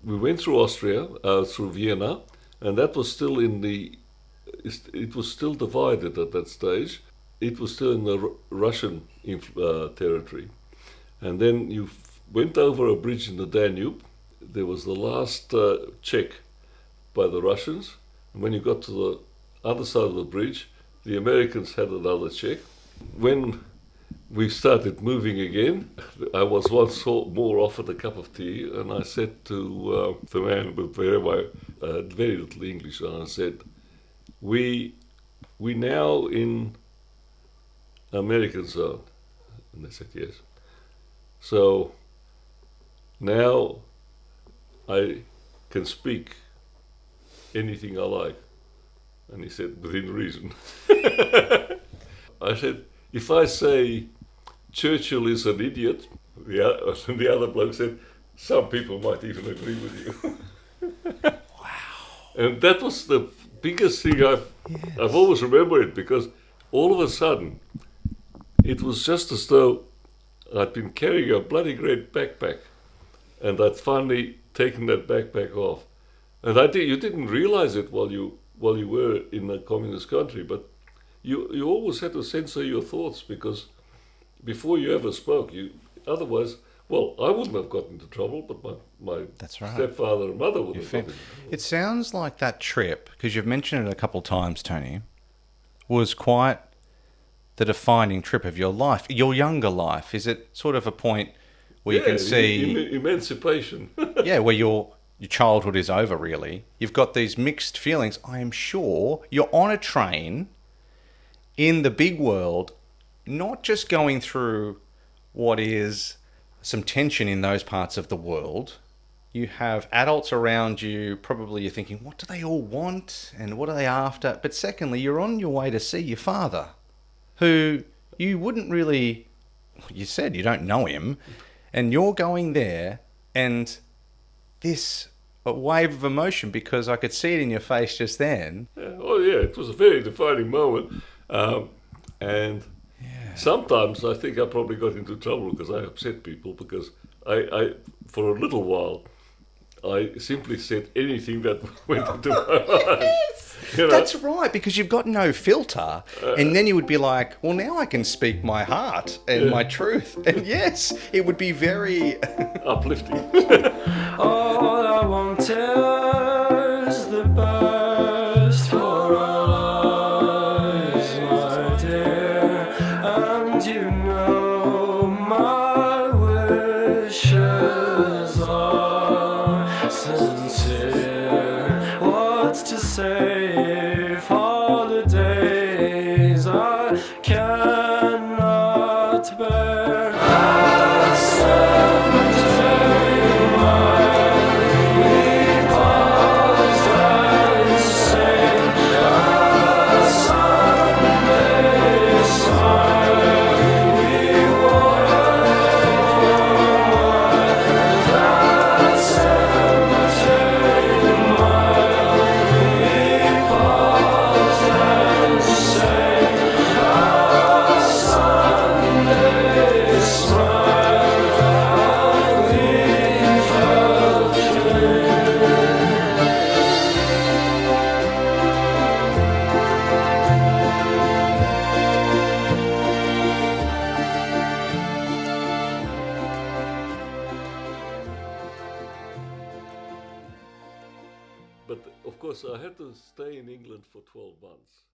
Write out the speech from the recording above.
we went through Austria, through Vienna, and that was still in the. It was still divided at that stage. It was still in the Russian territory, and then you went over a bridge in the Danube. There was the last check by the Russians, and when you got to the other side of the bridge, the Americans had another check. When we started moving again, I was once more offered a cup of tea, and I said to the man with very little English, and I said, "We now in American zone," and they said yes. So now I can speak anything I like, and he said within reason. I said, if I say Churchill is an idiot, the other bloke said, some people might even agree with you. And that was the biggest thing I've always remembered it, because all of a sudden, it was just as though I'd been carrying a bloody great backpack, and I'd finally taken that backpack off. And you didn't realize it while you were in a communist country, but you always had to censor your thoughts, because before you ever spoke, otherwise, well, I wouldn't have gotten into trouble, but my That's right. stepfather and mother would have gotten into trouble. It sounds like that trip, because you've mentioned it a couple of times, Tony, was quite the defining trip of your life, your younger life. Is it sort of a point where you can see emancipation? yeah, where your childhood is over, really. You've got these mixed feelings. I am sure you're on a train in the big world, not just going through what is some tension in those parts of the world. You have adults around you, probably you're thinking, what do they all want and what are they after? But secondly, you're on your way to see your father, who you wouldn't really, you said you don't know him, and you're going there, and this a wave of emotion, because I could see it in your face just then. Yeah, it was a very defining moment. And sometimes I think I probably got into trouble because I upset people, because I for a little while, I simply said anything that went into my mind. Yes, that's right, because you've got no filter, and then you would be like, well, now I can speak my heart and my truth, and yes, it would be very uplifting. All I want is the best for our lives, my dear, and you know my wishes are sincere. What's to say for the days I cannot bear? That cemetery might we pause and sing a Sunday smile. We were that cemetery might we pause and sing a Sunday smile. We felt But of course, I had to stay in England for 12 months.